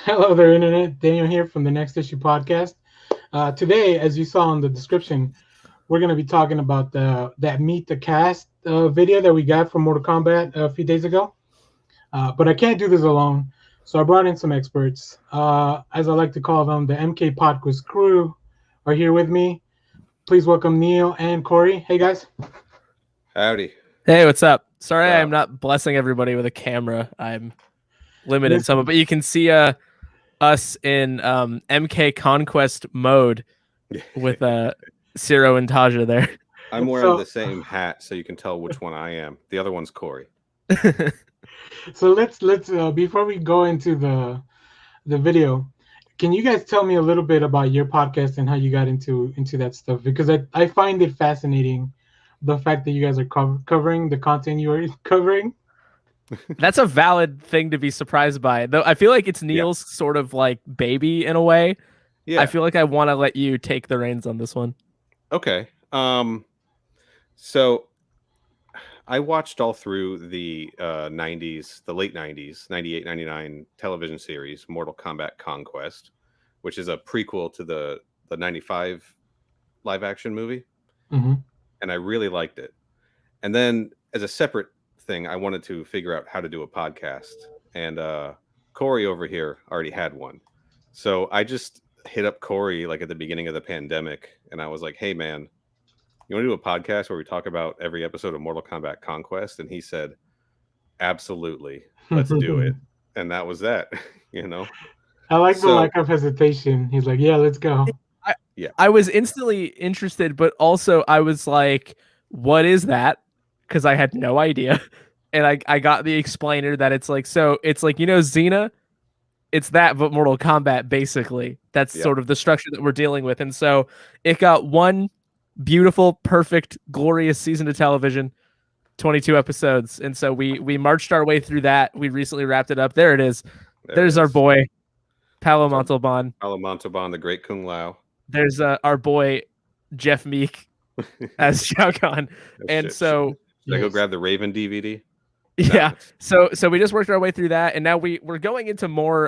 Hello there, Internet. Daniel here from the Next Issue Podcast. Today, as you saw in the description, we're going to be talking about that Meet the Kast video that we got from Mortal Kombat a few days ago. But I can't do this alone, so I brought in some experts. As I like to call them, the MK Podquest crew are here with me. Please welcome Neal and Corey. Hey, guys. Howdy. Hey, what's up? Sorry, I'm not blessing everybody with a camera. I'm limited some, but you can see us in MK Conquest mode with Ciro and Taja there. I'm wearing the same hat, so you can tell which one I am. The other one's Corey. So let's before we go into the video, can you guys tell me a little bit about your podcast and how you got into that stuff? Because I find it fascinating, the fact that you guys are covering the content you are covering. That's a valid thing to be surprised by. Though I feel like it's Neal's sort of like baby in a way. Yeah. I feel like I want to let you take the reins on this one. Okay. So I watched all through the 90s, the late 90s, 98, 99 television series, Mortal Kombat Conquest, which is a prequel to the 95 live action movie. Mm-hmm. And I really liked it. And then as a separate thing, I wanted to figure out how to do a podcast. And Corey over here already had one. So I just hit up Corey like at the beginning of the pandemic. And I was like, hey, man, you want to do a podcast where we talk about every episode of Mortal Kombat Conquest? And he said, absolutely, let's do it. And that was that, you know? I like the lack of hesitation. He's like, yeah, let's go. I was instantly interested, but also I was like, what is that? Because I had no idea. And I got the explainer that it's like, Xena, it's that, but Mortal Kombat, basically. That's sort of the structure that we're dealing with. And so it got one beautiful, perfect, glorious season of television, 22 episodes. And so we marched our way through that. We recently wrapped it up. There it is. There's our boy, Palo Montalban. Palo Montalban, the great Kung Lao. There's our boy, Jeff Meek, as Shao Kahn. And so... Should I go grab the Raven DVD? Yeah. So we just worked our way through that, and now we're going into more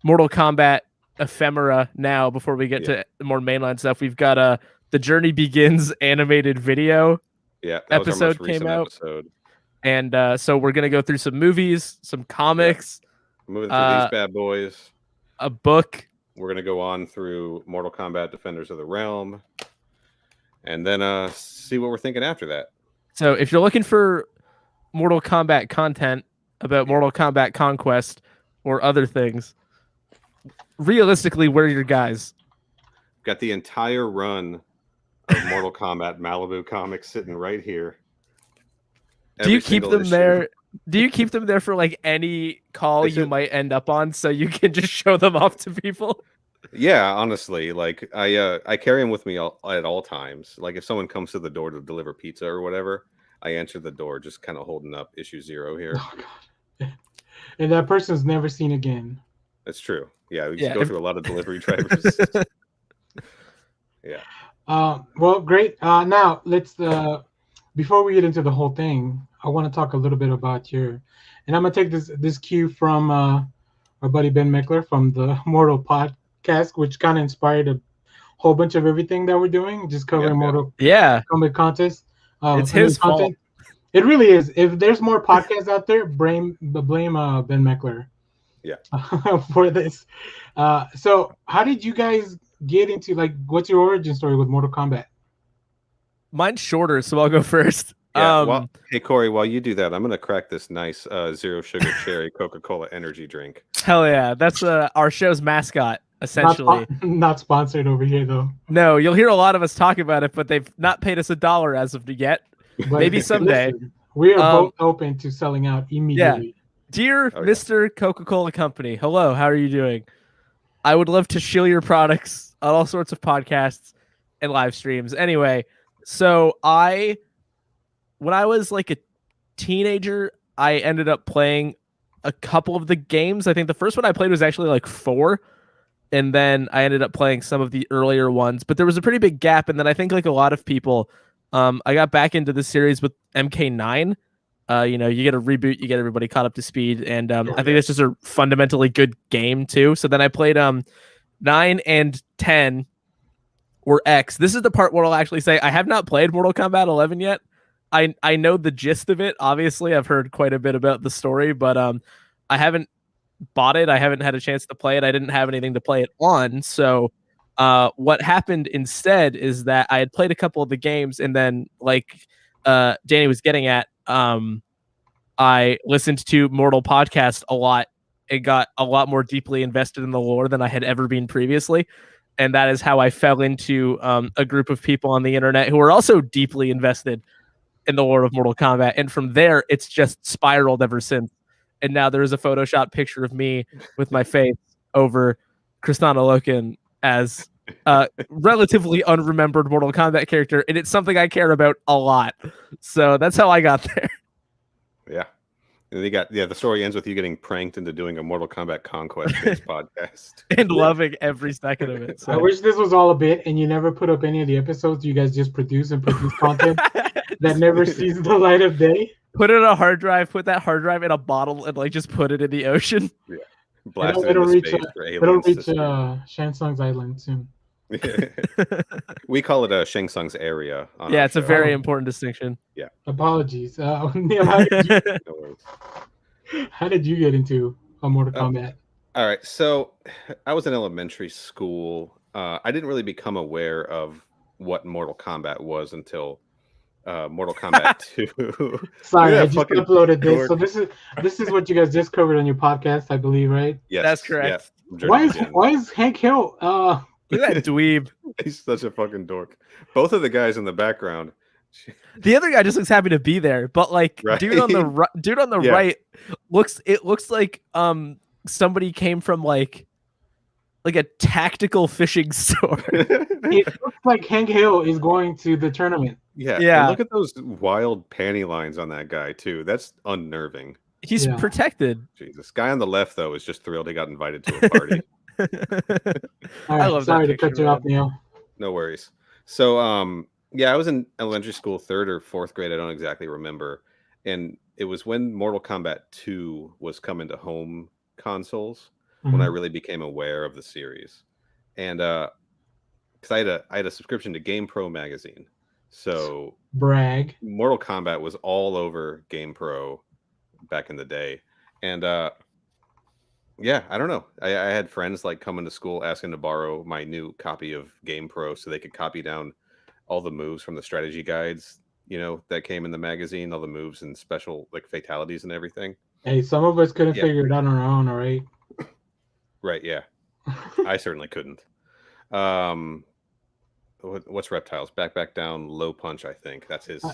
Mortal Kombat ephemera now before we get to more mainline stuff. We've got the Journey Begins animated video episode came out. And so we're gonna go through some movies, some comics. Moving through these bad boys. A book. We're gonna go on through Mortal Kombat Defenders of the Realm. And then see what we're thinking after that. So if you're looking for Mortal Kombat content about Mortal Kombat Conquest or other things, realistically, where are your guys? Got the entire run of Mortal Kombat Malibu comics sitting right here. Do you keep them there? Do you keep them there for like any call you might end up on, so you can just show them off to people? Yeah, honestly, like I carry them with me at all times. Like if someone comes to the door to deliver pizza or whatever, I answer the door, just kind of holding up issue 0 here. Oh, God. And that person's never seen again. That's true. Yeah, we just go through a lot of delivery drivers. Yeah. Well, great. Now let's before we get into the whole thing, I want to talk a little bit about and I'm gonna take this cue from our buddy Ben Meckler from the Mortal Podcast, which kind of inspired a whole bunch of everything that we're doing, just covering Mortal Kombat contest. It's his fault. It really is. If there's more podcasts out there, blame Ben Meckler. Yeah. For this. So how did you guys get into, like, what's your origin story with Mortal Kombat? Mine's shorter, so I'll go first. Yeah, hey Corey, while you do that, I'm gonna crack this nice 0 sugar cherry Coca-Cola energy drink. Hell yeah, that's our show's mascot, essentially. Not sponsored over here though. No, you'll hear a lot of us talk about it, but they've not paid us $1 as of yet. But maybe someday. Listen, we are both open to selling out immediately. Yeah. Dear Mr. Coca-Cola Company, hello, how are you doing? I would love to shill your products on all sorts of podcasts and live streams. Anyway, so when I was like a teenager, I ended up playing a couple of the games. I think the first one I played was actually like 4, and then I ended up playing some of the earlier ones, but there was a pretty big gap. And then I think like a lot of people, I got back into the series with MK9, You get a reboot, you get everybody caught up to speed, and I think it's just a fundamentally good game too. So then I played 9 and 10 or X. This is the part where I'll actually say I have not played Mortal Kombat 11 yet. I know the gist of it. Obviously, I've heard quite a bit about the story, but I haven't bought it. I haven't had a chance to play it. I didn't have anything to play it on. So what happened instead is that I had played a couple of the games, and then like Danny was getting at, I listened to Mortal Podcast a lot. It got a lot more deeply invested in the lore than I had ever been previously. And that is how I fell into a group of people on the internet who are also deeply invested in the lore of Mortal Kombat. And from there, it's just spiraled ever since. And now there is a Photoshop picture of me with my face over Kristana Loken as a relatively unremembered Mortal Kombat character. And it's something I care about a lot. So that's how I got there. Yeah. The story ends with you getting pranked into doing a Mortal Kombat Conquest based podcast. And loving every second of it. So. I wish this was all a bit and you never put up any of the episodes. You guys just produce content that never sees the light of day. Put it in a hard drive, put that hard drive in a bottle, and like just put it in the ocean. Yeah. Blast it into space for aliens. It'll reach Shang Tsung's island soon. We call it Shang Tsung's area. Yeah, it's a very important distinction. Yeah. Apologies. Neal, how did you get into Mortal Kombat? All right. So I was in elementary school. I didn't really become aware of what Mortal Kombat was until Mortal Kombat 2. Sorry, I just uploaded this. So this is what you guys just covered on your podcast, I believe, right? Yes, that's correct. Yeah. Why is Hank Hill? Look at that dweeb. He's such a fucking dork. Both of the guys in the background. The other guy just looks happy to be there, but like right? dude on the right looks like somebody came from like a tactical fishing store. It looks like Hank Hill is going to the tournament. Yeah. And look at those wild panty lines on that guy too. That's unnerving. He's protected. Jesus. Guy on the left though is just thrilled he got invited to a party. All right, sorry to cut you off, Neal. No worries. So I was in elementary school, 3rd or 4th grade. I don't exactly remember. And it was when Mortal Kombat 2 was coming to home consoles when I really became aware of the series. And because I had a subscription to GamePro magazine. So brag. Mortal Kombat was all over GamePro back in the day. And yeah, I don't know. I had friends like coming to school asking to borrow my new copy of GamePro so they could copy down all the moves from the strategy guides, that came in the magazine, all the moves and special like fatalities and everything. Hey, some of us couldn't figure it out on our own, all right? Right, yeah. I certainly couldn't. What's Reptiles? Back down, low punch, I think. That's his.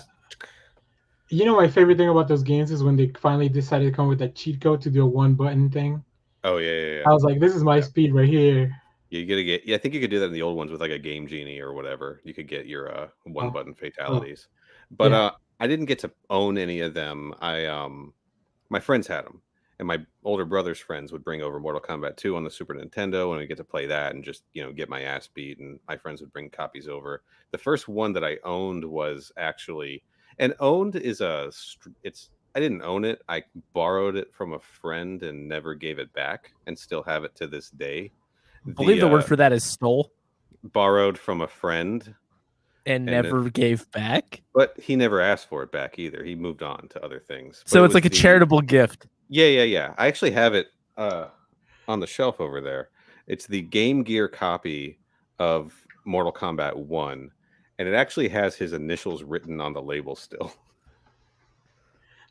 My favorite thing about those games is when they finally decided to come with that cheat code to do a one-button thing. Oh, yeah. I was like, this is my speed right here. You gotta get. Yeah, I think you could do that in the old ones with like a Game Genie or whatever. You could get your one-button fatalities. But I didn't get to own any of them. My friends had them, and my older brother's friends would bring over Mortal Kombat 2 on the Super Nintendo, and I get to play that and just get my ass beat. And my friends would bring copies over. The first one that I owned was actually, and owned is I didn't own it. I borrowed it from a friend and never gave it back, and still have it to this day. I believe the word for that is stole. Borrowed from a friend. And never gave back? But he never asked for it back either. He moved on to other things. So it's like a charitable gift. Yeah. I actually have it on the shelf over there. It's the Game Gear copy of Mortal Kombat 1. And it actually has his initials written on the label still.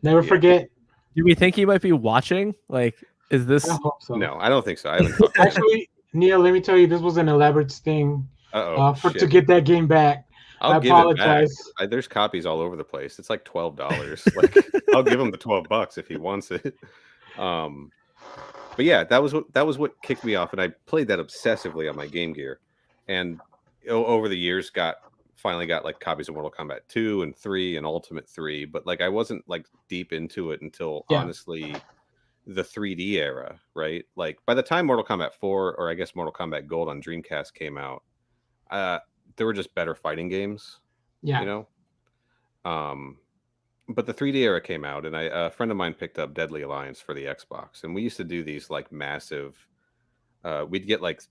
Never forget. Do we think he might be watching? Like, is this? I hope so. No, I don't think so. I haven't actually, Neal, let me tell you, this was an elaborate sting to get that game back. I apologize. It back. There's copies all over the place. It's like $12. Like, I'll give him the $12 if he wants it. But yeah, that was what kicked me off, and I played that obsessively on my Game Gear, and over the years finally got like copies of Mortal Kombat 2 and 3 and Ultimate 3, but like I wasn't like deep into it until honestly the 3D era, right? Like by the time Mortal Kombat 4, or I guess Mortal Kombat Gold on Dreamcast came out, there were just better fighting games. Yeah. but the 3D era came out, and a friend of mine picked up Deadly Alliance for the Xbox, and we used to do these like massive. We'd get like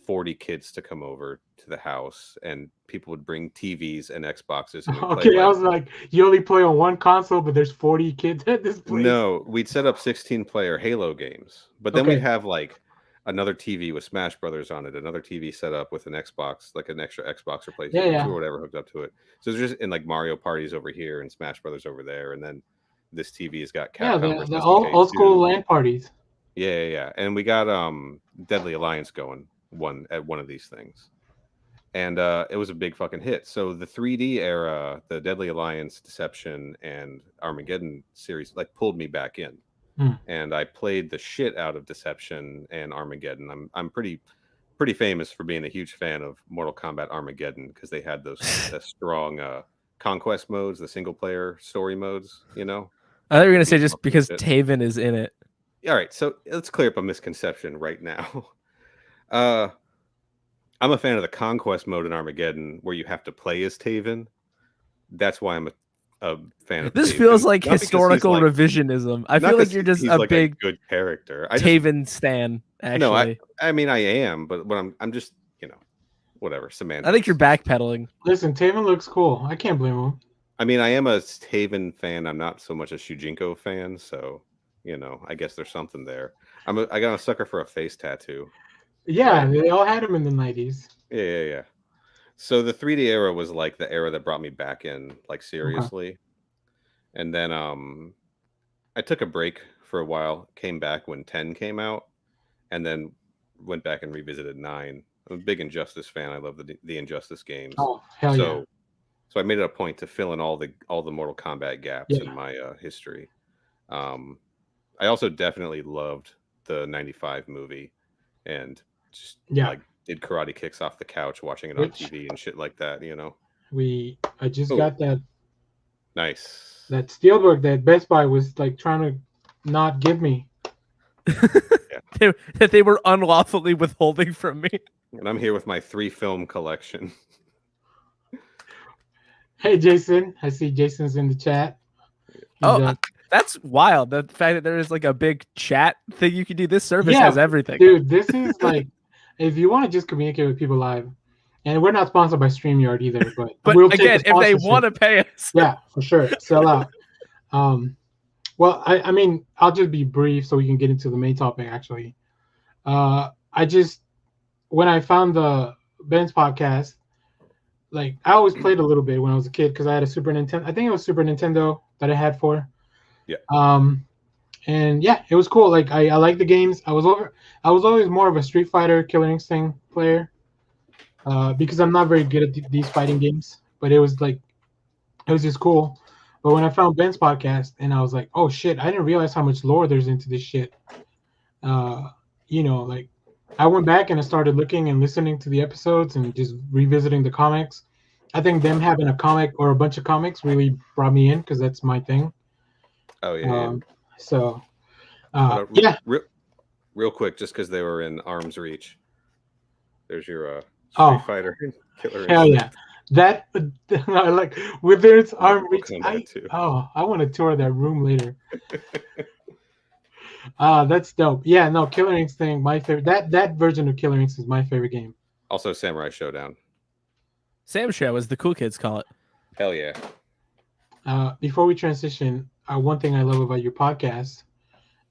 40 kids to come over to the house, and people would bring TVs and Xboxes. And Okay, play, I was like, you only play on one console, but there's 40 kids at this place. No, we'd set up 16-player Halo games, but then we'd have like another TV with Smash Brothers on it, another TV set up with an Xbox, like an extra Xbox or PlayStation 2 or whatever hooked up to it. So it's just in like Mario parties over here and Smash Brothers over there, and then this TV has got Capcom. The old school LAN parties. Yeah. And we got Deadly Alliance going at one of these things. And it was a big fucking hit. So the 3D era, the Deadly Alliance, Deception, and Armageddon series like pulled me back in. And I played the shit out of Deception and Armageddon. I'm pretty famous for being a huge fan of Mortal Kombat Armageddon because they had those strong conquest modes, the single player story modes, you know? I thought you were gonna say just because Taven is in it. All right, so let's clear up a misconception right now. I'm a fan of the conquest mode in Armageddon where you have to play as Taven. That's why I'm a fan of this Taven. Feels like not historical revisionism. I feel like you're just a big good character. Taven stan. Actually, no, I mean I am, but I'm just whatever semantics. I think you're backpedaling. Listen, Taven looks cool. I can't blame him. I mean, I am a Taven fan. I'm not so much a Shujinko fan, so I guess there's something there. I got a sucker for a face tattoo. Yeah, they all had them in the 90s. Yeah. So the 3D era was like the era that brought me back in, like seriously. And then I took a break for a while, came back when 10 came out, and then went back and revisited 9. I'm a big Injustice fan. I love the Injustice games. Oh, hell yeah. So I made it a point to fill in all the Mortal Kombat gaps in my history. I also definitely loved the 95 movie and just like did karate kicks off the couch watching it on TV and shit like that, I just got that. Nice. That Steelbook that Best Buy was like trying to not give me. That they were unlawfully withholding from me. And I'm here with my 3-film collection. Hey, Jason. I see Jason's in the chat. That's wild. The fact that there is like a big chat thing you can do. This service has everything. Dude, this is like, if you want to just communicate with people live, and we're not sponsored by StreamYard either, but we'll again, if they want to pay us. Yeah, for sure. Sell out. Well, I mean, I'll just be brief so we can get into the main topic, actually. When I found the Ben's podcast, like, I always played a little bit when I was a kid because I had a Super Nintendo. I think it was Super Nintendo that I had for. Yeah. And yeah, it was cool. Like, I like the games. I was always more of a Street Fighter, Killer Instinct player, because I'm not very good at these fighting games. But it was just cool. But when I found Ben's podcast, and I was like, oh shit, I didn't realize how much lore there's into this shit. Like, I went back and I started looking and listening to the episodes and just revisiting the comics. I think them having a comic or a bunch of comics really brought me in because that's my thing. Oh yeah. Yeah. Real quick, just because they were in arm's reach. There's your Street Fighter Killer. Hell yeah. That like within its arm reach. I want to tour that room later. That's dope. Yeah, no, Killer Instinct, my favorite. That version of Killer Instinct is my favorite game. Also, Samurai Showdown. Sam Show, as the cool kids call it. Hell yeah. Before we transition, one thing I love about your podcast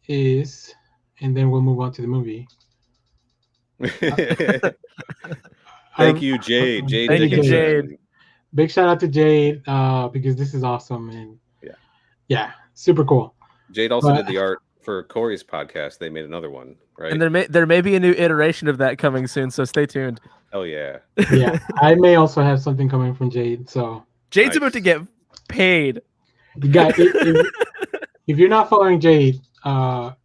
is, and then we'll move on to the movie. Thank you, Jade. Thank you, Jade. Big shout out to Jade because this is awesome and yeah, super cool. Jade also did the art for Corey's podcast. They made another one, right? And there may be a new iteration of that coming soon, so stay tuned. Oh yeah. Yeah, I may also have something coming from Jade. So Jade's about to get paid. Guys, if you're not following Jade, I'll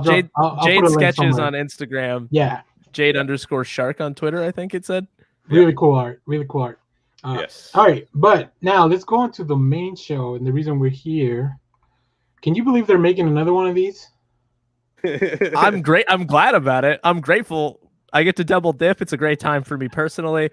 Jade put a link sketches somewhere. on Instagram. Yeah. Jade_shark on Twitter, I think it said. Really cool art. Yes. All right, but now let's go on to the main show and the reason we're here. Can you believe they're making another one of these? I'm great. I'm glad about it. I'm grateful. I get to double dip. It's a great time for me personally.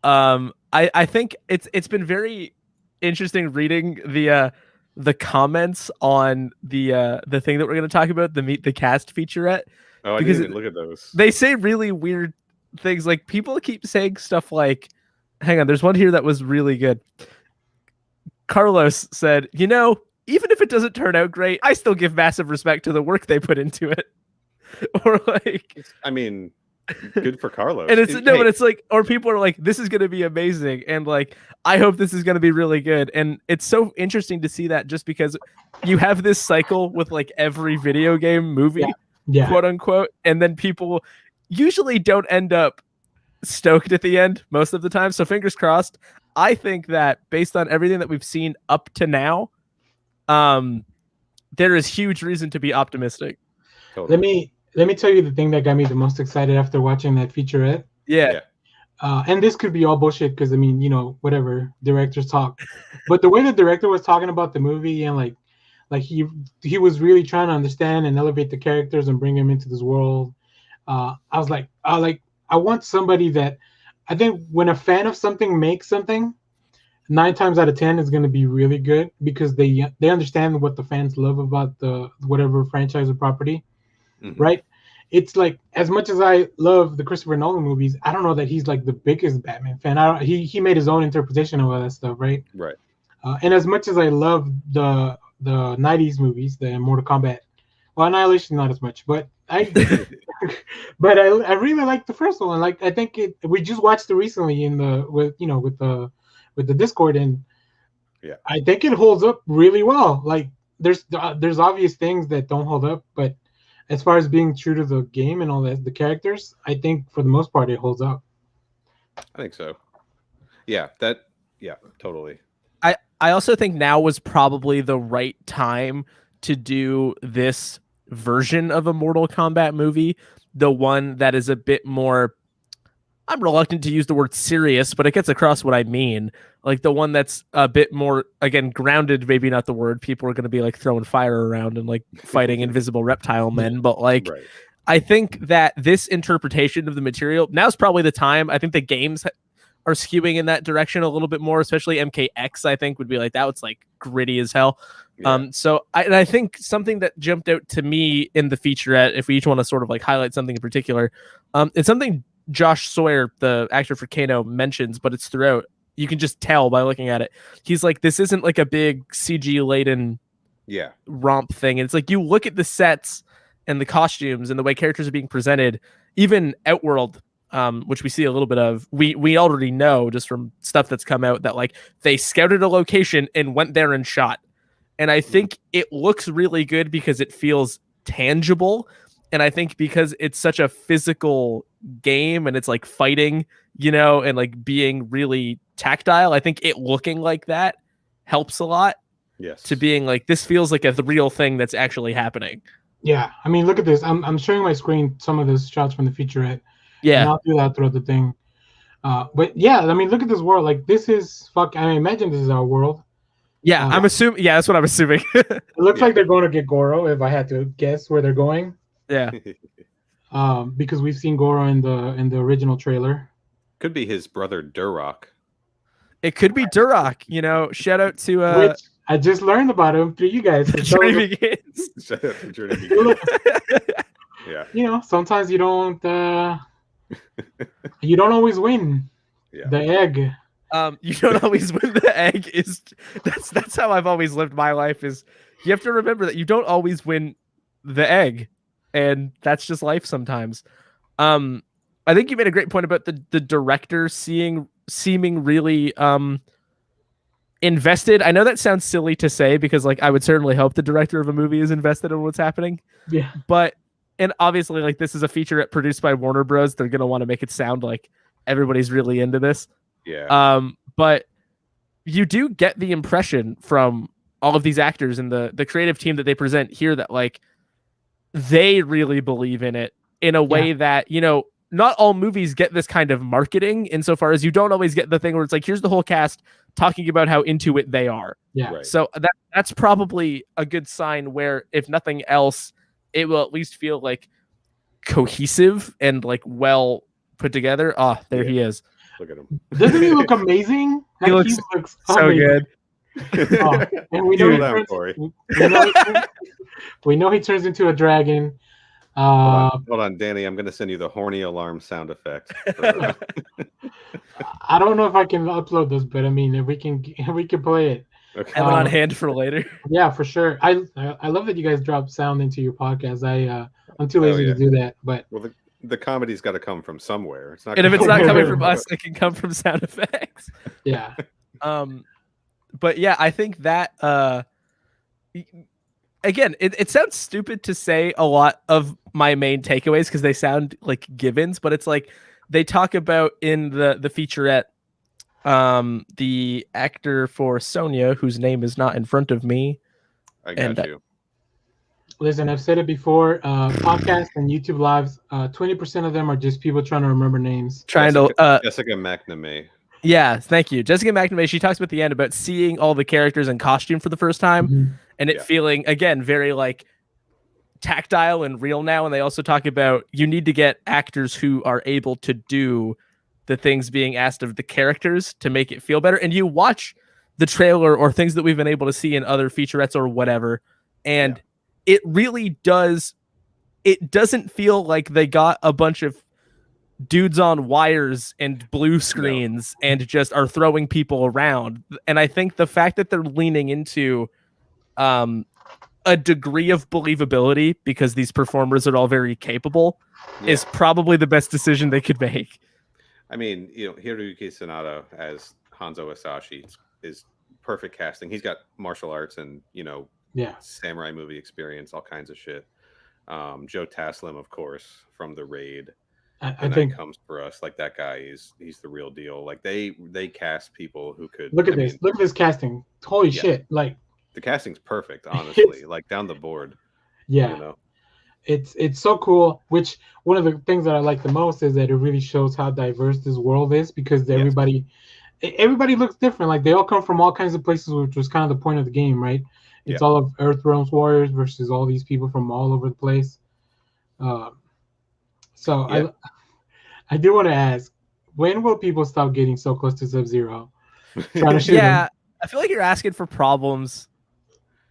I think it's been very interesting reading the the comments on the thing that we're going to talk about, the Meet the Cast featurette. Oh, I didn't even look at those. They say really weird things. Like, people keep saying stuff like, hang on, there's one here that was really good. Carlos said, even if it doesn't turn out great, I still give massive respect to the work they put into it. Or like, I mean, good for Carlos. And but it's like, or people are like, this is going to be amazing. And like, I hope this is going to be really good. And it's so interesting to see that, just because you have this cycle with like every video game movie, quote unquote. And then people usually don't end up stoked at the end most of the time. So fingers crossed. I think that based on everything that we've seen up to now, there is huge reason to be optimistic. Totally. Let me tell you the thing that got me the most excited after watching that featurette. Yeah. And this could be all bullshit because, I mean, whatever, directors talk. But the way the director was talking about the movie, and like he was really trying to understand and elevate the characters and bring them into this world. I was like, I want somebody that, I think when a fan of something makes something, 9 times out of 10 is going to be really good, because they understand what the fans love about the whatever franchise or property. Mm-hmm. Right? It's like, as much as I love the Christopher Nolan movies, I don't know that he's like the biggest Batman fan. He made his own interpretation of all that stuff, right? Right. And as much as I love the 90s movies, the Mortal Kombat, well, Annihilation not as much, but I really like the first one. Like, I think we just watched it recently with the Discord, and I think it holds up really well. Like, there's obvious things that don't hold up, but as far as being true to the game and all that, the characters, I think for the most part it holds up. I think so. Totally. I also think now was probably the right time to do this version of a Mortal Kombat movie, the one that is a bit more, I'm reluctant to use the word serious, but it gets across what I mean. Like, the one that's a bit more, again, grounded, maybe not the word. People are going to be like throwing fire around and like fighting invisible reptile men. But like, right. I think that this interpretation of the material, now's probably the time. I think the games are skewing in that direction a little bit more, especially MKX, I think would be like, that was like gritty as hell. Yeah. So I think something that jumped out to me in the featurette, if we each want to sort of like highlight something in particular, it's something Josh Sawyer, the actor for Kano, mentions, but it's throughout. You can just tell by looking at it. He's like, this isn't like a big CG laden romp thing. And it's like, you look at the sets and the costumes and the way characters are being presented, even Outworld, which we see a little bit of, we already know just from stuff that's come out that like they scouted a location and went there and shot. And I think it looks really good because it feels tangible. And I think because it's such a physical game and it's like fighting, and like being really tactile, I think it looking like that helps a lot. Yes. To being like, this feels like a real thing that's actually happening. Yeah. I mean, look at this. I'm showing my screen some of those shots from the featurette. Yeah. And I'll do that throughout the thing. But yeah, I mean, look at this world. Like, this is I imagine this is our world. Yeah, I'm assuming. Yeah, that's what I'm assuming. It looks like they're going to get Goro, if I had to guess where they're going. Yeah. Because we've seen Goro in the original trailer. Could be his brother Durok. It could be Durok. Shout out to which I just learned about him through you guys. Journey begins. Shout out to Journey begins. Yeah. Sometimes you don't always win. Yeah. The egg. You don't always win the egg. That's how I've always lived my life. Is you have to remember that you don't always win the egg, and that's just life sometimes. I think you made a great point about the director seeming really invested. I know that sounds silly to say because like I would certainly hope the director of a movie is invested in what's happening. Yeah. And obviously like this is a featurette produced by Warner Bros. They're gonna want to make it sound like everybody's really into this. Yeah. But you do get the impression from all of these actors and the creative team that they present here that like they really believe in it in a way that, not all movies get this kind of marketing insofar as you don't always get the thing where it's like, here's the whole cast talking about how into it they are. Yeah. Right. So that's probably a good sign where if nothing else, it will at least feel like cohesive and like well put together. There he is. Look at him. Doesn't he look amazing? He looks so good. Oh, and we know, Slow he down, turns, Corey. we know he turns into a dragon. Hold on, Danny. I'm going to send you the horny alarm sound effect. I don't know if I can upload this, but I mean, if we can play it. Okay. Have it on hand for later. Yeah, for sure. I love that you guys drop sound into your podcast. I'm too lazy to do that, but well, the comedy's got to come from somewhere. It's not. And if it's not coming from us, us, it can come from sound effects. Yeah. But yeah, I think that again, it sounds stupid to say a lot of my main takeaways because they sound like givens, but it's like they talk about in the featurette, the actor for Sonya, whose name is not in front of me. I got you. Listen, I've said it before. Podcasts and YouTube lives, 20% of them are just people trying to remember names. Jessica McNamee. Yeah, thank you. Jessica McNamee, she talks about the end about seeing all the characters in costume for the first time and it feeling, again, very like tactile and real now. And they also talk about you need to get actors who are able to do the things being asked of the characters to make it feel better. And you watch the trailer or things that we've been able to see in other featurettes or whatever, and it really does. It doesn't feel like they got a bunch of dudes on wires and blue screens and just are throwing people around. And I think the fact that they're leaning into a degree of believability because these performers are all very capable is probably the best decision they could make. I mean, Hiroyuki Sanada as Hanzo Asashi is perfect casting. He's got martial arts and, samurai movie experience, all kinds of shit. Joe Taslim, of course, from The Raid. I think comes for us. Like that guy he's the real deal. Like they cast people who could look at this casting. Holy shit. Like the casting's perfect, honestly, like down the board. Yeah. It's so cool, which one of the things that I like the most is that it really shows how diverse this world is because everybody looks different. Like they all come from all kinds of places, which was kind of the point of the game, right? It's all of Earthrealm's warriors versus all these people from all over the place. I do want to ask, when will people stop getting so close to Sub-Zero? Trying to shoot him? I feel like you're asking for problems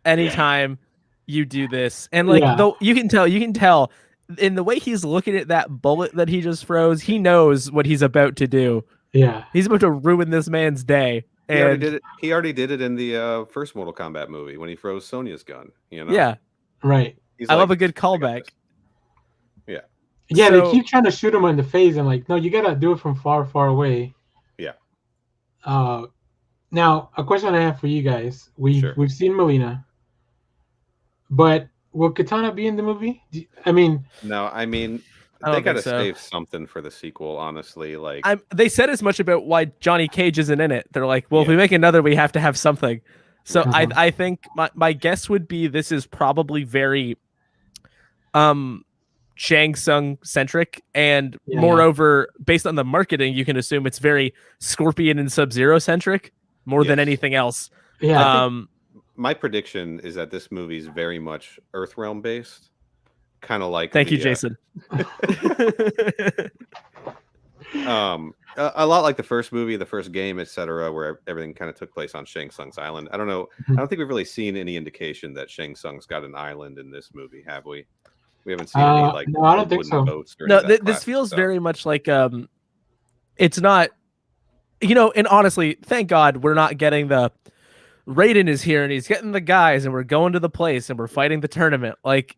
anytime you do this. And like though you can tell in the way he's looking at that bullet that he just froze, he knows what he's about to do. Yeah. He's about to ruin this man's day. And he already did it in the first Mortal Kombat movie when he froze Sonya's gun, Yeah. Right. I love a good callback. Yeah. Yeah, they keep trying to shoot him in the face and like, no, you gotta do it from far, far away. Yeah. Now a question I have for you guys. We've seen Melina, but will Katana be in the movie? No, they gotta save something for the sequel, honestly. Like they said as much about why Johnny Cage isn't in it. They're like, well, if we make another, we have to have something. So I think my guess would be this is probably very Shang Tsung centric, and moreover, based on the marketing, you can assume it's very Scorpion and Sub-Zero centric more than anything else. Yeah. My prediction is that this movie is very much Earthrealm based, kind of like. Thank you, Jason. A lot like the first movie, the first game, etc., where everything kind of took place on Shang Tsung's island. I don't know. I don't think we've really seen any indication that Shang Tsung's got an island in this movie, have we? We haven't seen any like. No, I don't think so. No, this feels very much like it's not. And honestly, thank God we're not getting the. Raiden is here and he's getting the guys and we're going to the place and we're fighting the tournament. Like,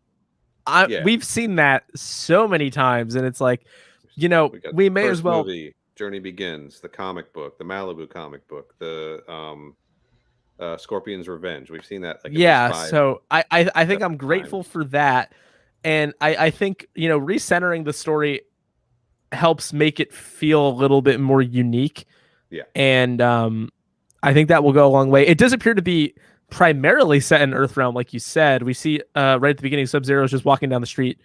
we've seen that so many times, and it's like, we may as well. Movie, Journey Begins, the comic book, the Malibu comic book, the Scorpion's Revenge. We've seen that. Like, so I think I'm grateful for that, and I think recentering the story helps make it feel a little bit more unique. Yeah, and I think that will go a long way. It does appear to be primarily set in Earthrealm, like you said. We see right at the beginning, Sub-Zero is just walking down the street,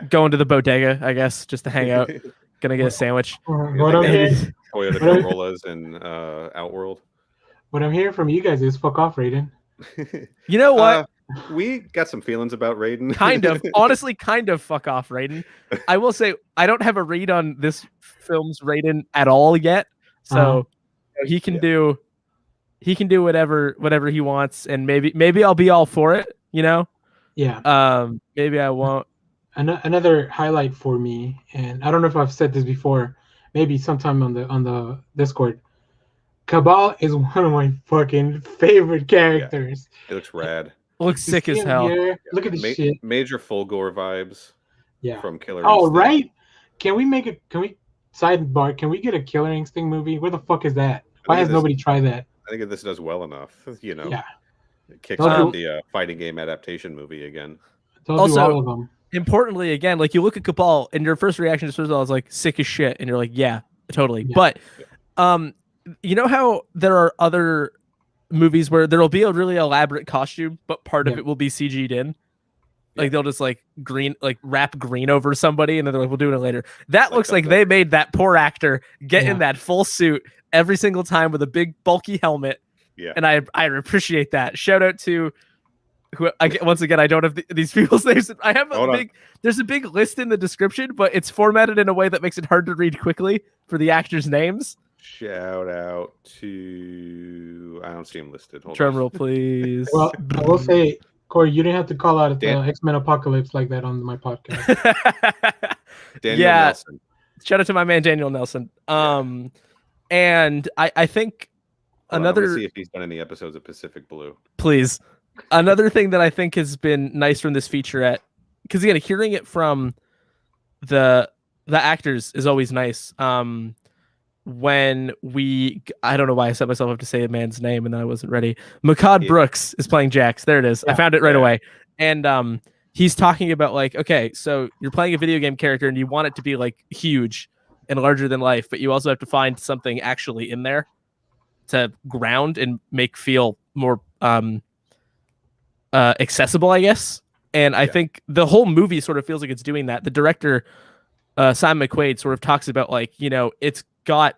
going to the bodega, I guess, just to hang out. Gonna get a sandwich. Toyota Corollas in Outworld. What I'm hearing from you guys is fuck off, Raiden. You know what? We got some feelings about Raiden. Kind of. Honestly, kind of fuck off, Raiden. I will say, I don't have a read on this film's Raiden at all yet. So he can do... he can do whatever he wants, and maybe I'll be all for it, you know. Yeah. Maybe I won't. Another highlight for me, and I don't know if I've said this before, maybe sometime on the Discord. Cabal is one of my fucking favorite characters. It looks rad. Looks sick as hell. Here, look at this shit. Major Fulgore vibes. Yeah. From Killer Oh, Instinct. right. Can we sidebar? Can we get a Killer Instinct movie? Where the fuck is that? Why has nobody tried that? I think if this does well enough, you know. Yeah. It kicks out the fighting game adaptation movie again. Also, all of them. Importantly, again, like you look at Cabal, and your first reaction to Swizzle is like sick as shit, and you're like, yeah, totally. Yeah. But, you know how there are other movies where there will be a really elaborate costume, but part of it will be CG'd in. Like they'll just wrap green over somebody, and then they're like, "We'll do it later." That looks like they made that poor actor get in that full suit every single time with a big bulky helmet. Yeah, and I appreciate that. Shout out to who once again I don't have these people's names. I have there's a big list in the description, but it's formatted in a way that makes it hard to read quickly for the actors' names. Shout out to I don't see him listed. Drum roll, please. Well, I will say, Corey, you didn't have to call out X-Men Apocalypse like that on my podcast. Daniel Nelson. Shout out to my man Daniel Nelson. And I think another. See if he's done any episodes of Pacific Blue. Please. Another thing that I think has been nice from this featurette, because again, hearing it from the actors is always nice. When I don't know why I set myself up to say a man's name and then I wasn't ready. McCod Brooks is playing Jax. There it is. I found it right away. And he's talking about like, okay, so you're playing a video game character and you want it to be like huge and larger than life, but you also have to find something actually in there to ground and make feel more accessible, I guess. And I think the whole movie sort of feels like it's doing that. The director, Simon McQuaid, sort of talks about like, you know, it's got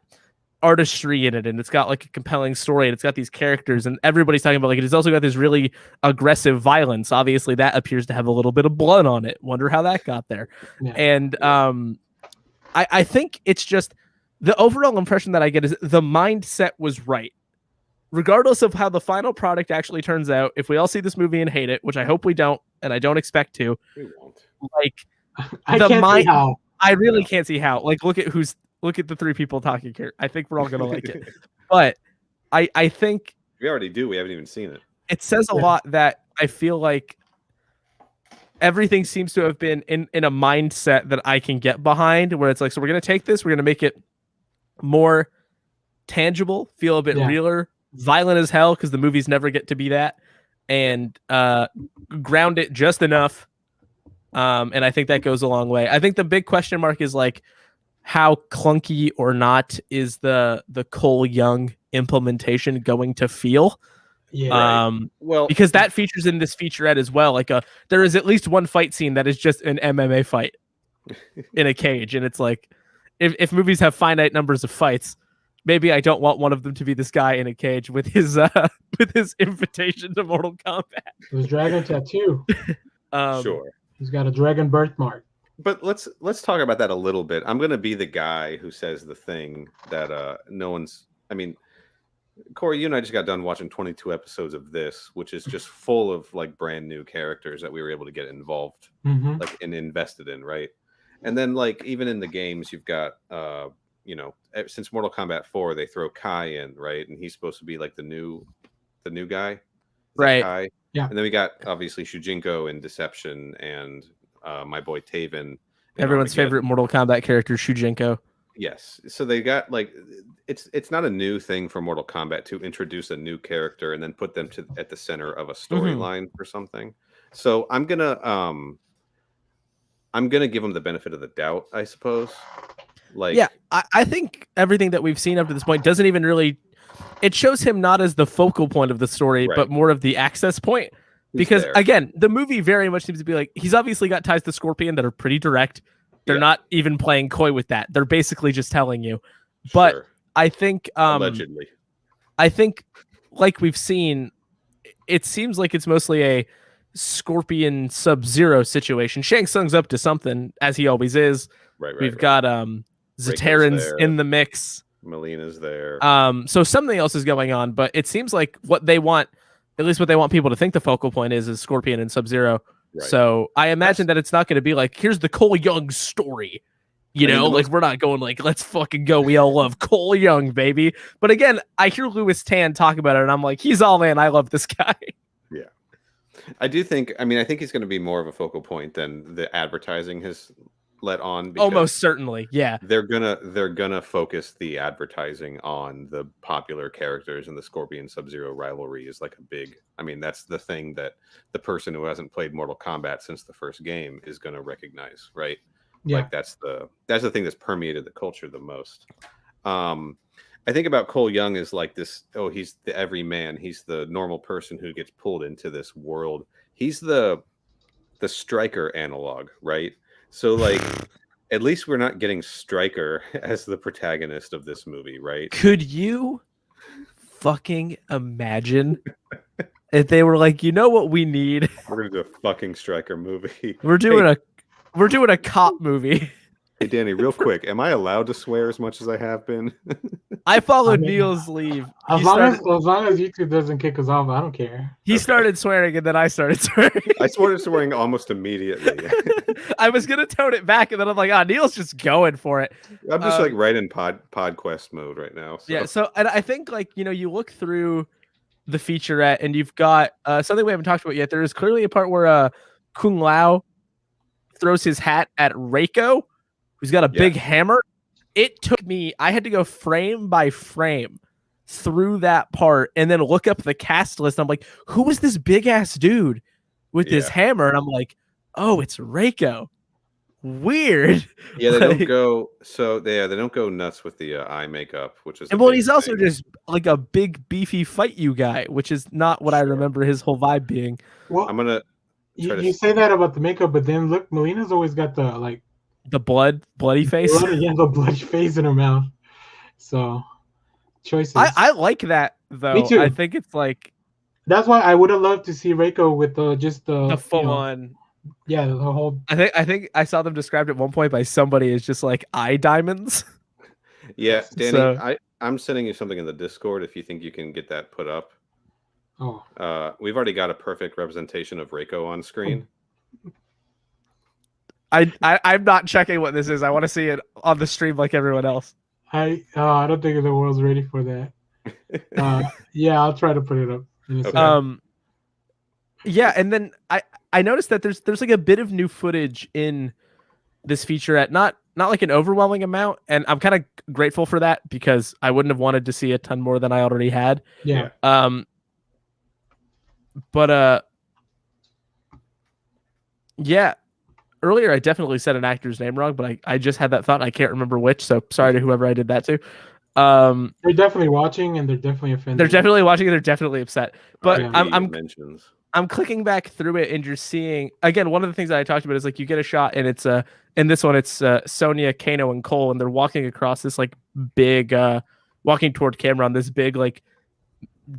artistry in it and it's got like a compelling story and it's got these characters and everybody's talking about like it has also got this really aggressive violence. Obviously that appears to have a little bit of blood on it. Wonder how that got there. And I think it's just the overall impression that I get is the mindset was right. Regardless of how the final product actually turns out, if we all see this movie and hate it, which I hope we don't, and I don't expect to, we won't. Like I can't see how. I really can't see how. Like look at the three people talking here. I think we're all gonna like it. But I think we already do. We haven't even seen it. It says a lot that I feel like everything seems to have been in a mindset that I can get behind, where it's like, so we're gonna take this, we're gonna make it more tangible, feel a bit realer, violent as hell, because the movies never get to be that, and ground it just enough. And I think that goes a long way. I think the big question mark is like, how clunky or not is the Cole Young implementation going to feel? Yeah. Well, because that features in this featurette as well. Like there is at least one fight scene that is just an MMA fight in a cage, and it's like, if movies have finite numbers of fights, maybe I don't want one of them to be this guy in a cage with his invitation to Mortal Kombat. His dragon tattoo. Sure. He's got a dragon birthmark. But let's talk about that a little bit. I'm gonna be the guy who says the thing that no one's. I mean, Corey, you and I just got done watching 22 episodes of this, which is just full of like brand new characters that we were able to get involved, like and invested in, right? And then like even in the games, you've got you know, since Mortal Kombat 4, they throw Kai in, right? And he's supposed to be like the new guy, right? Kai? Yeah. And then we got obviously Shujinko in Deception and my boy Taven. Everyone's favorite Mortal Kombat character, Shujinko. Yes. So they got like it's not a new thing for Mortal Kombat to introduce a new character and then put them at the center of a storyline for something. So I'm gonna give them the benefit of the doubt, I suppose. Like, yeah, I think everything that we've seen up to this point doesn't even really. It shows him not as the focal point of the story, but more of the access point. Because again, the movie very much seems to be like, he's obviously got ties to Scorpion that are pretty direct. They're not even playing coy with that. They're basically just telling you. But I think allegedly, I think like we've seen, it seems like it's mostly a Scorpion Sub-Zero situation. Shang Tsung's up to something, as he always is. Right. We've got Zatarans in the mix. Melina's there. So something else is going on, but it seems like what they want, at least what they want people to think the focal point is Scorpion and Sub-Zero. Right. So I imagine that it's not going to be like, here's the Cole Young story. You know, like we're not going like, let's fucking go. We all love Cole Young, baby. But again, I hear Louis Tan talk about it, and I'm like, he's all in. I love this guy. Yeah. I do think, I think he's going to be more of a focal point than the advertising has let on. Almost certainly. Yeah. They're gonna focus the advertising on the popular characters, and the Scorpion Sub-Zero rivalry is like a big, that's the thing that the person who hasn't played Mortal Kombat since the first game is going to recognize, right? Yeah. Like that's the thing that's permeated the culture the most. I think about Cole Young as like this, he's the everyman. He's the normal person who gets pulled into this world. He's the Striker analog, right? So like at least we're not getting Striker as the protagonist of this movie, right? Could you fucking imagine if they were like, you know what we need? We're gonna do a fucking Striker movie. We're doing a cop movie. Hey Danny, real quick, am I allowed to swear as much as I have been? I followed Neal's lead. As long as YouTube doesn't kick us off, I don't care. He started swearing, and then I started swearing. I started swearing almost immediately. I was gonna tone it back, and then I'm like, Neal's just going for it. I'm just like right in Podquest mode right now. So. Yeah. So, and I think like you look through the featurette, and you've got something we haven't talked about yet. There is clearly a part where Kung Lao throws his hat at Reiko, who's got a big hammer. It took me, I had to go frame by frame through that part and then look up the cast list. I'm like, who is this big ass dude with this hammer? And I'm like, oh, it's Reiko. Weird. Yeah, they don't go they don't go nuts with the eye makeup, which is he's also just like a big beefy fight you guy, which is not what I remember his whole vibe being. Well, I'm gonna you say that about the makeup, but then look, Melina's always got the bloody face. The bloody face in her mouth. So choices. I like that though. Me too. I think it's like that's why I would have loved to see Reiko with the full on. Yeah, the whole. I think I saw them described at one point by somebody as just like eye diamonds. Yeah, Danny, I'm sending you something in the Discord if you think you can get that put up. Oh. We've already got a perfect representation of Reiko on screen. I'm not checking what this is. I want to see it on the stream like everyone else. I don't think the world's ready for that. Yeah, I'll try to put it up. Okay. Yeah, and then I noticed that there's like a bit of new footage in this featurette, not like an overwhelming amount, and I'm kind of grateful for that because I wouldn't have wanted to see a ton more than I already had. Yeah. But yeah. Earlier, I definitely said an actor's name wrong, but I just had that thought. I can't remember which, so sorry to whoever I did that to. They're definitely watching, and they're definitely offended. They're definitely watching, and they're definitely upset. But yeah. I'm clicking back through it, and you're seeing again. One of the things that I talked about is like you get a shot, and it's in this one it's Sonya, Kano, and Cole, and they're walking across this like big, walking toward camera on this big like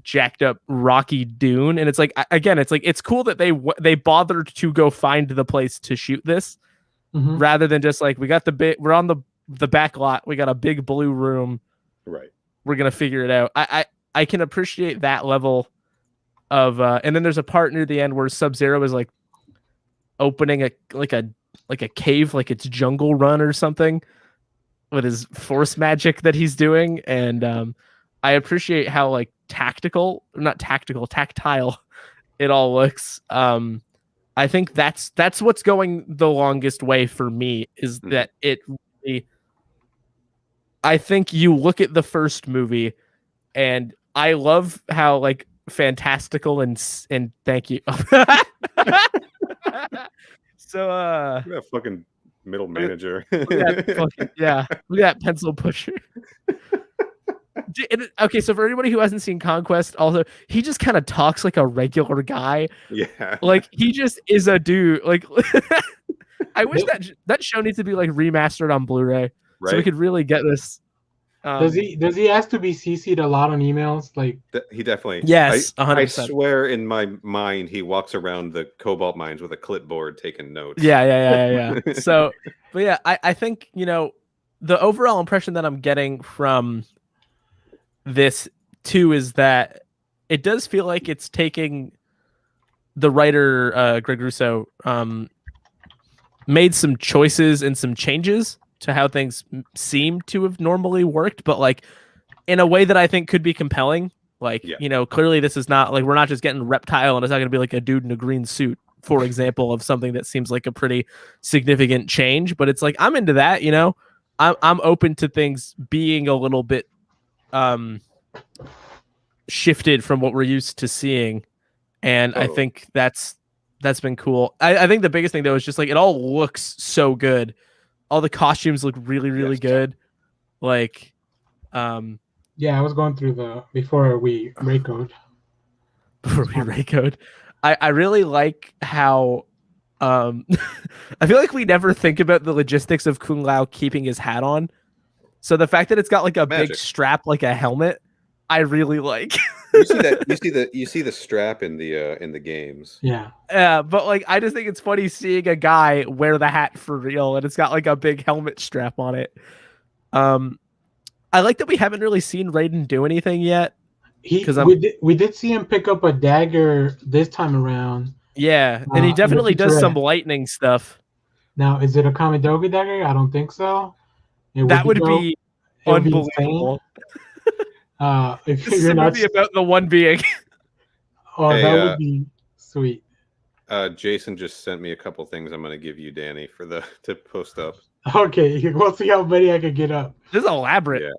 jacked up rocky dune, and it's like again it's cool that they bothered to go find the place to shoot this rather than just like we're on the back lot, we got a big blue room, right, we're gonna figure it out. I can appreciate that level of and then there's a part near the end where Sub-Zero is like opening a cave, like it's Jungle Run or something with his force magic that he's doing, and I appreciate how like tactile it all looks. I think that's what's going the longest way for me is that it really, I think you look at the first movie and I love how like fantastical and thank you. So that fucking middle manager. Look at that pencil pusher. Okay, so for anybody who hasn't seen Conquest, also he just kind of talks like a regular guy. Yeah, like he just is a dude. Like I wish that show needs to be like remastered on Blu-ray, so we could really get this. Does he ask to be CC'd a lot on emails? Like he definitely. Yes, 100%. I swear in my mind he walks around the cobalt mines with a clipboard taking notes. Yeah. So, but yeah, I think the overall impression that I'm getting from this too is that it does feel like it's taking the writer Greg Russo made some choices and some changes to how things seem to have normally worked, but like in a way that I think could be compelling. Like, clearly this is not like, we're not just getting Reptile and it's not going to be like a dude in a green suit, for example, of something that seems like a pretty significant change, but it's like, I'm into that, I'm open to things being a little bit shifted from what we're used to seeing. And I think that's been cool. I think the biggest thing though is just like it all looks so good. All the costumes look really, really good. Like, yeah, I was going through before we raycode. I really like how I feel like we never think about the logistics of Kung Lao keeping his hat on. So the fact that it's got like a big strap like a helmet, I really like. You see that? You see the strap in the games. Yeah. But like I just think it's funny seeing a guy wear the hat for real, and it's got like a big helmet strap on it. I like that we haven't really seen Raiden do anything yet. We did see him pick up a dagger this time around. Yeah, and he definitely does some lightning stuff. Now, is it a Kamidogi dagger? I don't think so. That would be unbelievable. If you're not about the one being. That would be sweet. Jason just sent me a couple things I'm going to give you, Danny, to post up. Okay, we'll see how many I could get up. This is elaborate. Yeah.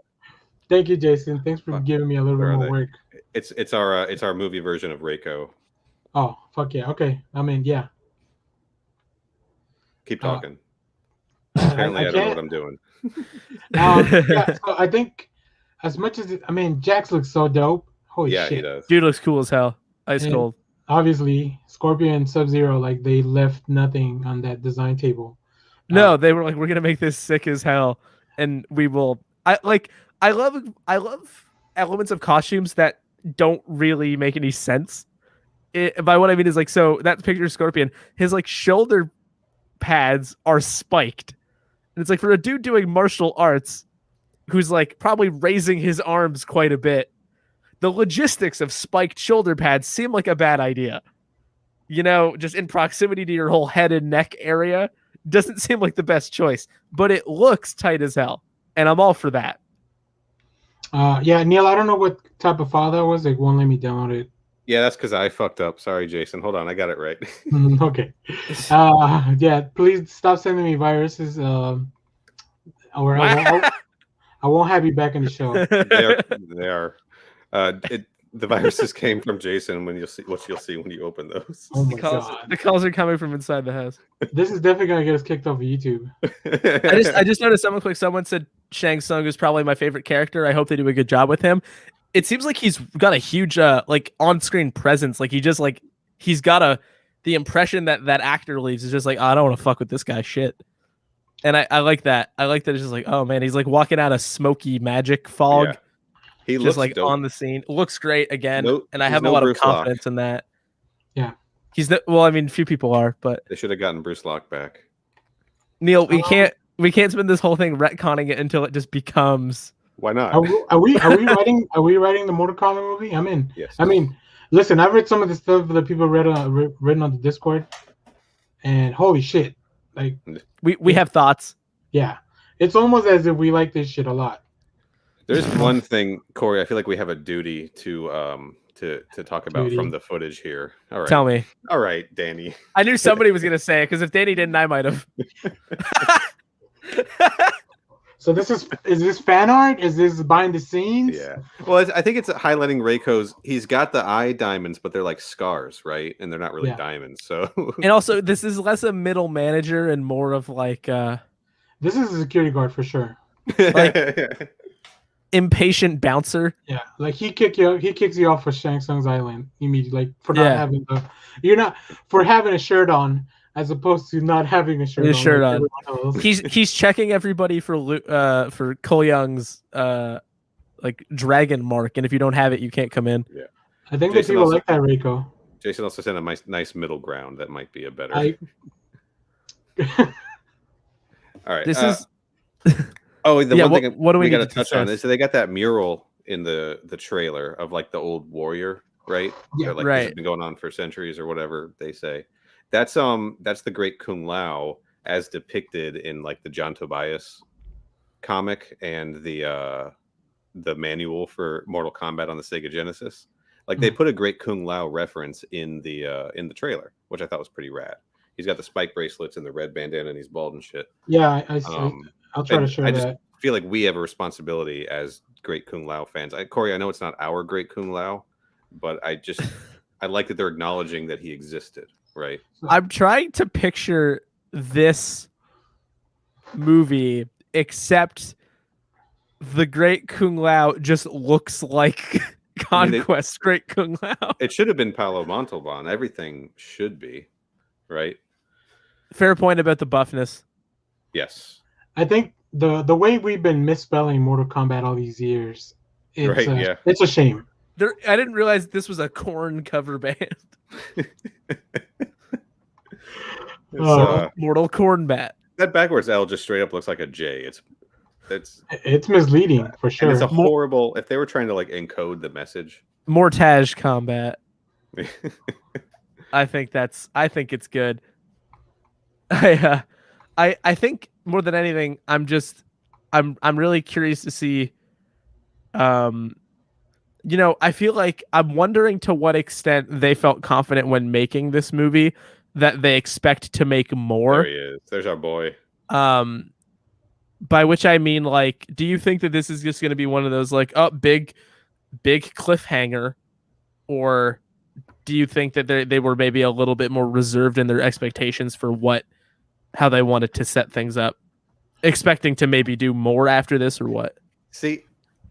Thank you, Jason. Thanks for giving me a little bit more work. It's our movie version of Reiko. Oh, fuck yeah. Okay. I mean, yeah. Keep talking. Apparently, I don't know what I'm doing. So I think as much as Jax looks so dope. Holy shit. He does. Dude looks cool as hell. Ice cold. Obviously, Scorpion and Sub-Zero, like they left nothing on that design table. No, they were like, we're gonna make this sick as hell, and we will. I love elements of costumes that don't really make any sense. By what I mean is like, so that picture of Scorpion, his like shoulder pads are spiked, and it's like for a dude doing martial arts, who's like probably raising his arms quite a bit, the logistics of spiked shoulder pads seem like a bad idea. Just in proximity to your whole head and neck area doesn't seem like the best choice, but it looks tight as hell, and I'm all for that. Yeah, Neil, I don't know what type of file that was. They won't let me download it. Yeah, that's because I fucked up. Sorry, Jason. Hold on, I got it right. Okay. Yeah, please stop sending me viruses. Or I won't have you back in the show. They are. The viruses came from Jason. When you'll see when you open those. Oh my god! The calls are coming from inside the house. This is definitely gonna get us kicked off of YouTube. I just noticed someone said Shang Tsung is probably my favorite character. I hope they do a good job with him. It seems like he's got a huge like on-screen presence. Like he's got the impression that actor leaves is just like, oh, I don't want to fuck with this guy shit. And I like that. I like that it's just like, oh man, he's like walking out of smoky magic fog. Yeah. He just looks like dope. On the scene. Looks great again. And I have a lot of confidence in that. Yeah. Few people are, but they should have gotten Bruce Locke back. Neil, we can't spend this whole thing retconning it until it just becomes. Why not? Are we writing the Mortal Kombat movie? I'm in. Yes. I mean, listen, I've read some of the stuff that people written on the Discord, and holy shit, like we have thoughts. Yeah, it's almost as if we like this shit a lot. There's one thing, Corey. I feel like we have a duty to talk about from the footage here. All right. Tell me. All right, Danny. I knew somebody was gonna say it because if Danny didn't, I might have. So is this fan art? Is this behind the scenes? Yeah. Well, I think it's highlighting Reiko's. He's got the eye diamonds, but they're like scars, right? And they're not really diamonds. So. And also, this is less a middle manager and more of like. This is a security guard for sure. Like. Impatient bouncer. Yeah, like he kicks you off of Shang Tsung's island immediately, like for not having having a shirt on as opposed to not having a shirt on. He's checking everybody for Cole Young's like dragon mark, and if you don't have it, you can't come in. Yeah, I think that people like that, Reiko. Jason also said a nice middle ground that might be a better. All right, this is. Oh, one thing we got to touch on is they got that mural in the trailer of like the old warrior, right? Yeah, Like this has been going on for centuries or whatever they say. That's the Great Kung Lao as depicted in like the John Tobias comic and the manual for Mortal Kombat on the Sega Genesis. Like they put a Great Kung Lao reference in the trailer, which I thought was pretty rad. He's got the spike bracelets and the red bandana and he's bald and shit. Yeah, I'll try to share I just that. feel like we have a responsibility as Great Kung Lao fans. Corey, I know it's not our Great Kung Lao, but I like that they're acknowledging that he existed, right? I'm trying to picture this movie, except the Great Kung Lao just looks like Conquest Great Kung Lao. It should have been Paolo Montalban. Everything should be, right? Fair point about the buffness. Yes. I think the way we've been misspelling Mortal Kombat all these years, it's a shame. I didn't realize this was a Korn cover band. Mortal Kombat. That backwards L just straight up looks like a J. It's misleading for sure. And it's a horrible. If they were trying to like encode the message, Mortage Combat. I think it's good. I think more than anything, I'm really curious to see. I feel like I'm wondering to what extent they felt confident when making this movie that they expect to make more. There he is. There's our boy. By which I mean, like, do you think that this is just going to be one of those like, big cliffhanger, or do you think that they were maybe a little bit more reserved in their expectations for how they wanted to set things up, expecting to maybe do more after this, or what? See,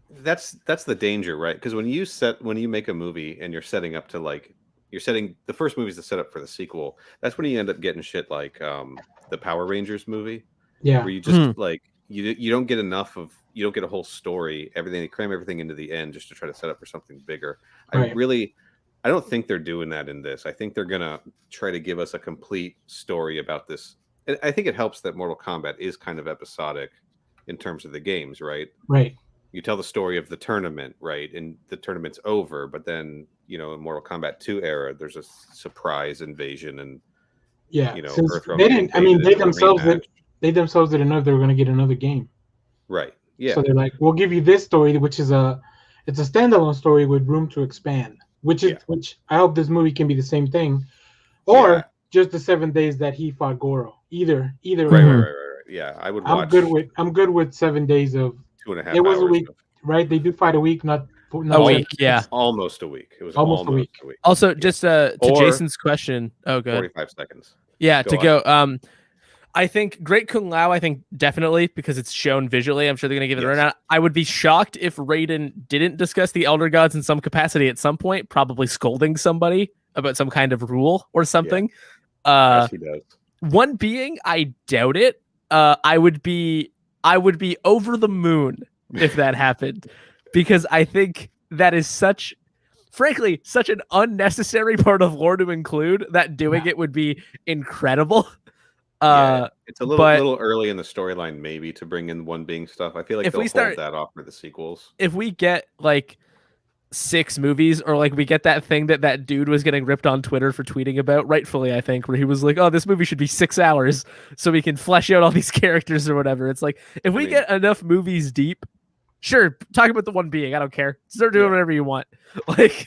that's the danger, right? Because when you make a movie and you're setting up to like the first movie's the setup for the sequel, that's when you end up getting shit like the Power Rangers movie, where you just like you don't get you don't get a whole story, they cram everything into the end just to try to set up for something bigger. Right. I don't think they're doing that in this. I think they're gonna try to give us a complete story about this. I think it helps that Mortal Kombat is kind of episodic in terms of the games, right? Right. You tell the story of the tournament, right? And the tournament's over, but then, in Mortal Kombat 2 era, there's a surprise invasion and they themselves didn't know they were going to get another game. Right. Yeah. So they're like, we'll give you this story, which is it's a standalone story with room to expand, which I hope this movie can be the same thing, or just the 7 days that he fought Goro. Either. Right. Yeah, I would watch. I'm good with 7 days of 2.5 It was hours a week, right? They do fight a week, not a week. Yeah, almost a week. It was almost a week. Also, just to Jason's question. Oh, good. 45 seconds. Yeah, go. I think Great Kung Lao. I think definitely because it's shown visually. I'm sure they're gonna give it a run out. I would be shocked if Raiden didn't discuss the Elder Gods in some capacity at some point, probably scolding somebody about some kind of rule or something. Yes, he does. One being, I doubt it. I would be over the moon if that happened, because I think that is frankly, such an unnecessary part of lore to include that doing it would be incredible. It's a little early in the storyline, maybe, to bring in one being stuff. I feel like they'll hold that off for the sequels. If we get like 6 movies, or like we get that thing that dude was getting ripped on Twitter for tweeting about, rightfully, I think, where he was like, oh, this movie should be 6 hours so we can flesh out all these characters or whatever. It's like, if we get enough movies deep, sure, talk about the one being, I don't care. Start doing whatever you want. Like,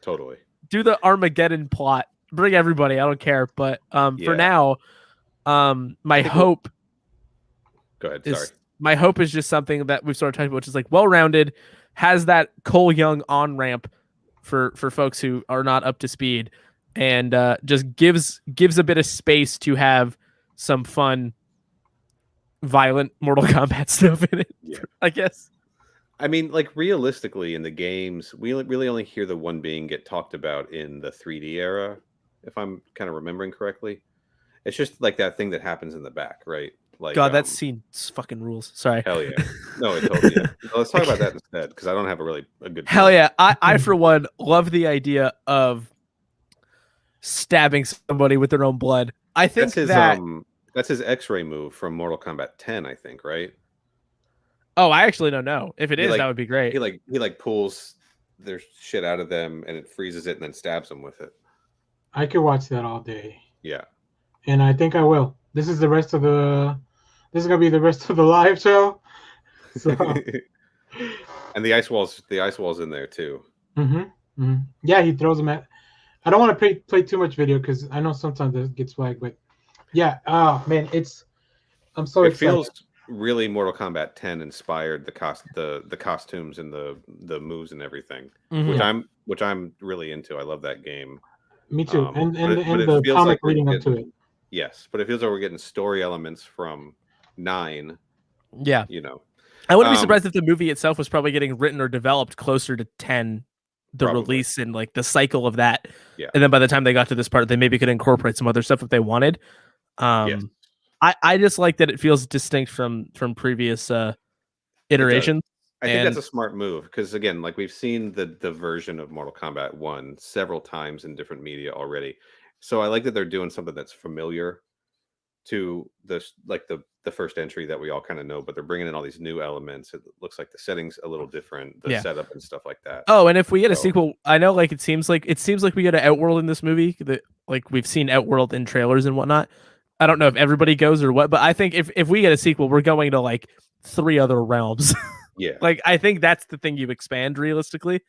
totally. Do the Armageddon plot. Bring everybody, I don't care. But for now, my hope Go ahead, sorry. My hope is just something that we've sort of talked about, which is like well-rounded, has that Cole Young on-ramp for folks who are not up to speed, and just gives a bit of space to have some fun, violent Mortal Kombat stuff in it, I guess. I mean, like, realistically, in the games, we really only hear the one being get talked about in the 3D era, if I'm kind of remembering correctly. It's just like that thing that happens in the back, right? Like, God, that scene fucking rules. Sorry. Hell yeah. No, it totally is. Let's talk about that instead, because I don't have a good Hell yeah. I, for one, love the idea of stabbing somebody with their own blood. I think that's his X-ray move from Mortal Kombat 10, I think, right? Oh, I actually don't know. If it is, like, that would be great. He like pulls their shit out of them and it freezes it and then stabs them with it. I could watch that all day. Yeah. And I think I will. This is gonna be the rest of the live show. So and the ice wall's in there too. Yeah, he throws them at. I don't want to play too much video because I know sometimes it gets flagged, but yeah, man, I'm so excited. It feels really Mortal Kombat 10 inspired, the costumes and the moves and everything, which I'm really into. I love that game. Me too, and the comic leading up to it. Yes, but it feels like we're getting story elements from 9. Yeah, I wouldn't be surprised if the movie itself was probably getting written or developed closer to 10, the release and like the cycle of that. Yeah, and then by the time they got to this part, they maybe could incorporate some other stuff if they wanted. Yes. I just like that it feels distinct from previous iterations. I think that's a smart move because again, like we've seen the version of Mortal Kombat 1 several times in different media already. So I like that they're doing something that's familiar to the first entry that we all kind of know, but they're bringing in all these new elements. It looks like the settings a little different, the setup and stuff like that. Oh, and if we get a sequel, I know like it seems like we get an Outworld in this movie. That like we've seen Outworld in trailers and whatnot. I don't know if everybody goes or what, but I think if we get a sequel, we're going to like 3 other realms. Yeah. Like I think that's the thing you expand realistically,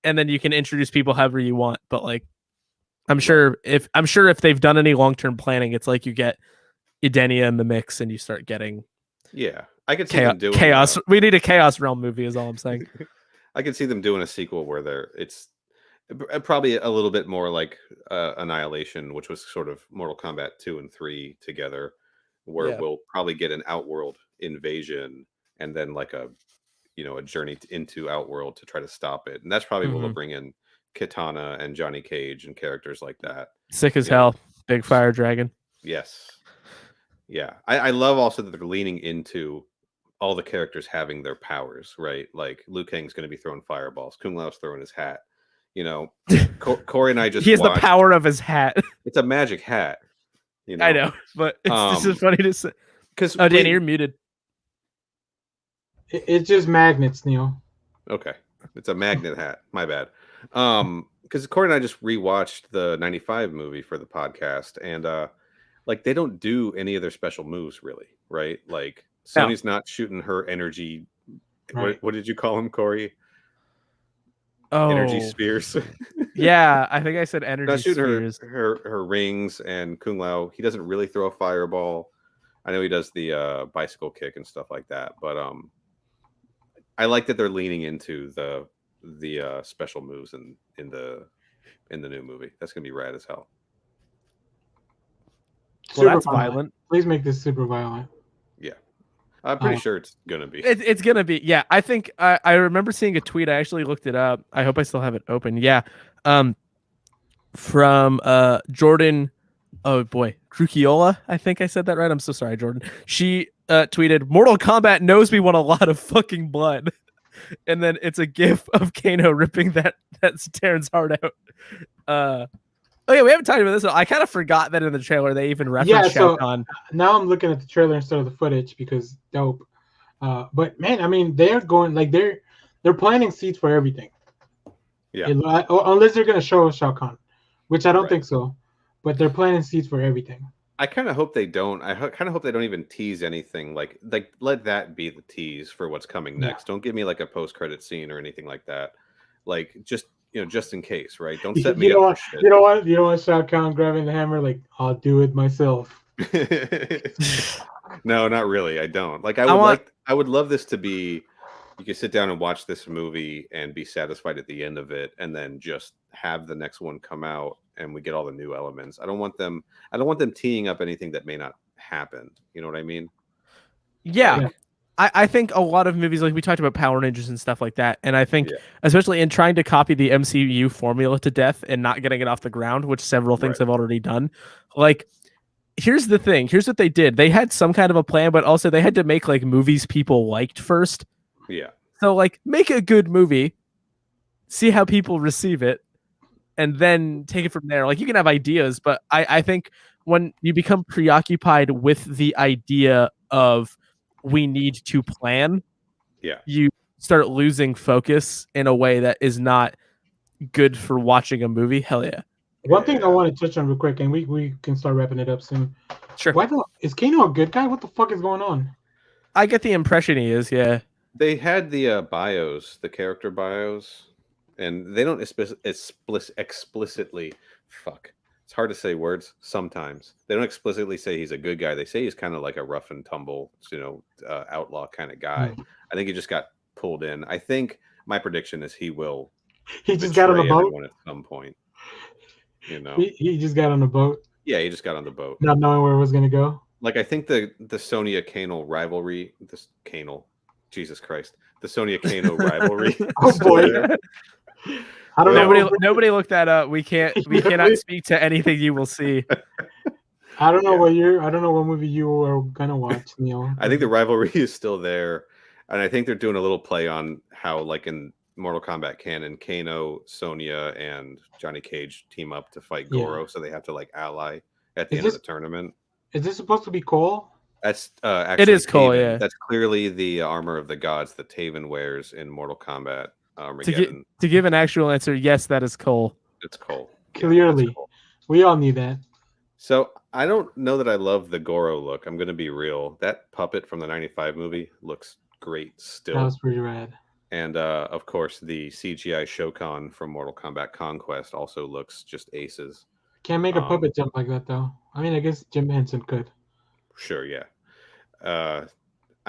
and then you can introduce people however you want. But like I'm sure if they've done any long-term planning, it's like you get Edenia in the mix and you start getting I could see them doing chaos. We need a Chaos Realm movie is all I'm saying. I could see them doing a sequel where it's probably a little bit more like Annihilation, which was sort of Mortal Kombat 2 and 3 together, where we'll probably get an Outworld invasion and then like a journey into Outworld to try to stop it. And that's probably where we'll bring in Kitana and Johnny Cage and characters like that. Sick as hell. Big fire dragon. Yes. Yeah. I love also that they're leaning into all the characters having their powers, right? Like Liu Kang's going to be throwing fireballs. Kung Lao's throwing his hat. Corey and I just he has the power of his hat. It's a magic hat. I know, but it's just funny to say. Because Danny, you're muted. It's just magnets, Neal. Okay, it's a magnet hat. My bad. Because Corey and I just rewatched the '95 movie for the podcast, and like they don't do any of their special moves really, right? Like Sonny's not shooting her energy. Right. What did you call him, Corey? Oh, energy spears. Yeah, I think I said energy not shooting spears. Her rings, and Kung Lao, he doesn't really throw a fireball. I know he does the bicycle kick and stuff like that, but I like that they're leaning into the special moves in the new movie. That's gonna be rad as hell. Well, that's violent. Please make this super violent. Yeah, I'm pretty sure it's gonna be. It's gonna be. Yeah, I think I remember seeing a tweet. I actually looked it up. I hope I still have it open. Yeah, from Jordan. Oh boy, Crucchiola. I think I said that right. I'm so sorry, Jordan. She tweeted, "Mortal Kombat knows we want a lot of fucking blood," and then it's a gif of Kano ripping that's Terran's heart out. Okay, we haven't talked about this. I kind of forgot that in the trailer they even referenced Shao Kahn. Now I'm looking at the trailer instead of the footage because dope. But man, I mean, they're going like they're planting seeds for everything. Yeah. Unless they're gonna show Shao Kahn, which I don't think so. But they're planting seeds for everything. I kind of hope they don't. I kind of hope they don't even tease anything. Like let that be the tease for what's coming next. Don't give me like a post-credit scene or anything like that. Like just in case, right? Don't set me up. You know what? You don't want Shao Kahn grabbing the hammer like I'll do it myself. No, not really. I don't. Like I would love this to be. You can sit down and watch this movie and be satisfied at the end of it, and then just have the next one come out and we get all the new elements. I don't want them teeing up anything that may not happen. You know what I mean? Yeah. I think a lot of movies, like we talked about Power Rangers and stuff like that, and I think especially in trying to copy the MCU formula to death and not getting it off the ground, which several things have already done. Like, here's the thing. Here's what they did. They had some kind of a plan, but also they had to make like movies people liked first. Yeah. So like make a good movie, see how people receive it, and then take it from there. Like you can have ideas, but I think when you become preoccupied with the idea of we need to plan, you start losing focus in a way that is not good for watching a movie. Hell yeah. One thing I want to touch on real quick, and we can start wrapping it up soon. Sure. Is Kano a good guy? What the fuck is going on? I get the impression he is, yeah. They had the bios, the character bios, and they don't explicitly fuck. It's hard to say words sometimes. They don't explicitly say he's a good guy. They say he's kind of like a rough and tumble, outlaw kind of guy. I think he just got pulled in. I think my prediction is he will. He just got on the boat at some point. He just got on the boat. Yeah, he just got on the boat, not knowing where it was gonna go. Like I think the Sonya Kano rivalry, Jesus Christ, the Sonya Kano rivalry. Oh boy. I don't know. Nobody looked that up. We cannot speak to anything you will see. I don't know what movie you are gonna watch, Neal. I think the rivalry is still there, and I think they're doing a little play on how, like in Mortal Kombat canon, Kano, Sonya, and Johnny Cage team up to fight Goro, so they have to like ally at the end of the tournament. Is this supposed to be Cole? That's actually it is Cole. Taven. Yeah, that's clearly the armor of the gods that Taven wears in Mortal Kombat. To give an actual answer, yes, that is Cole. It's Cole. Clearly, yeah, Cole. We all knew that. So I don't know that I love the Goro look. I'm going to be real. That puppet from the '95 movie looks great still. That was pretty rad. And of course, the CGI Shokan from Mortal Kombat Conquest also looks just aces. Can't make a puppet jump like that, though. I mean, I guess Jim Henson could. Sure, yeah. I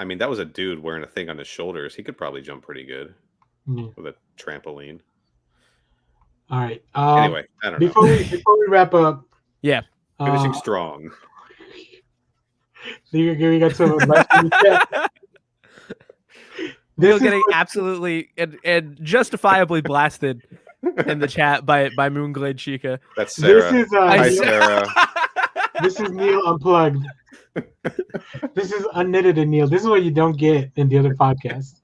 mean, that was a dude wearing a thing on his shoulders. He could probably jump pretty good with a trampoline. All right. Anyway, I don't know. Before we wrap up, yeah, finishing strong. We got some advice in the chat. Neal getting absolutely and justifiably blasted in the chat by Moonglade Chica. That's Sarah. Hi, Sarah. This is Neal Unplugged. This is Unknitted and Neal. This is what you don't get in the other podcast.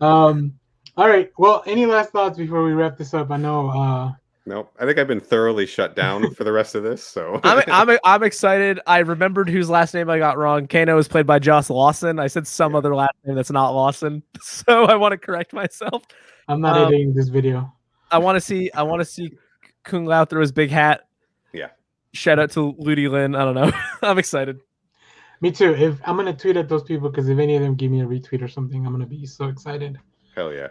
All right. Well, any last thoughts before we wrap this up? I know. Nope. I think I've been thoroughly shut down for the rest of this. So I'm excited. I remembered whose last name I got wrong. Kano is played by Joss Lawson. I said some other last name that's not Lawson, so I want to correct myself. I'm not editing this video. I want to see Kung Lao throw his big hat. Yeah. Shout out to Ludi Lin. I don't know. I'm excited. Me too. If I'm gonna tweet at those people, because if any of them give me a retweet or something, I'm gonna be so excited. Hell yeah.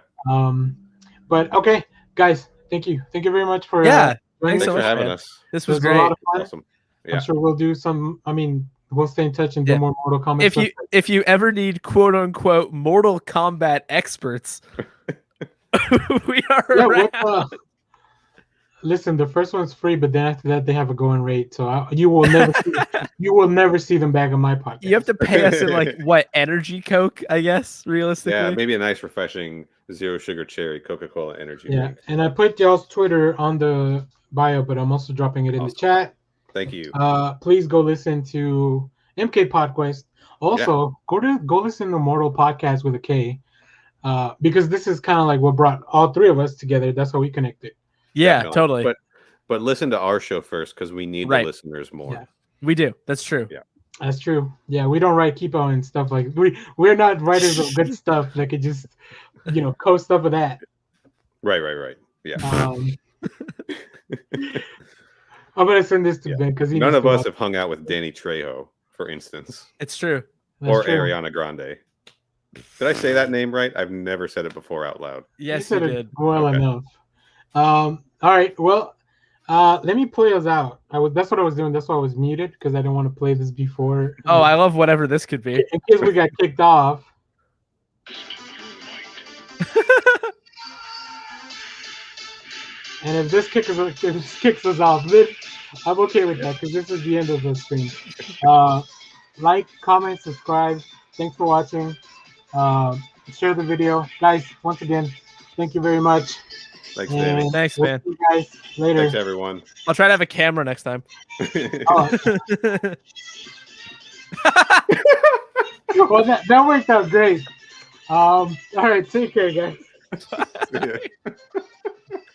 But okay, guys. Thank you very much for thanks so much for having man. us. This was great. great. A lot of fun. Awesome. Yeah. I'm sure we'll do some. I mean, we'll stay in touch and do more Mortal Kombat. If you ever need quote unquote Mortal Kombat experts, we are around. Listen, the first one's free, but then after that they have a going rate, so you will never see them back on my podcast. You have to pay us in like what, energy Coke, I guess, realistically. Yeah, maybe a nice refreshing zero sugar cherry Coca-Cola energy drink. And I put y'all's Twitter on the bio, but I'm also dropping it in the chat. Thank you. Please go listen to MK Podquest. Also, go listen to Mortal Podcast with a K, because this is kind of like what brought all three of us together. That's how we connected. Yeah, totally. But listen to our show first, because we need the listeners more. Yeah. We do. That's true. Yeah. That's true. Yeah, we don't write Kipo and stuff like we're not writers of good stuff that could just coast stuff of that. Right. Yeah. I'm gonna send this to Ben because none of us have hung out with Danny Trejo, for instance. It's true. That's true. Ariana Grande. Did I say that name right? I've never said it before out loud. Yes, you did. Well enough. All right. Well, let me play us out. That's what I was doing. That's why I was muted, because I didn't want to play this before. Oh, I love whatever this could be. In case we got kicked off. And if this kicks us off, then I'm okay with that, because this is the end of the stream. Like, comment, subscribe. Thanks for watching. Share the video, guys. Once again, thank you very much. Thanks, Danny. Thanks, man. See you guys later. Thanks, everyone. I'll try to have a camera next time. Well, that worked out great. All right, take care, guys.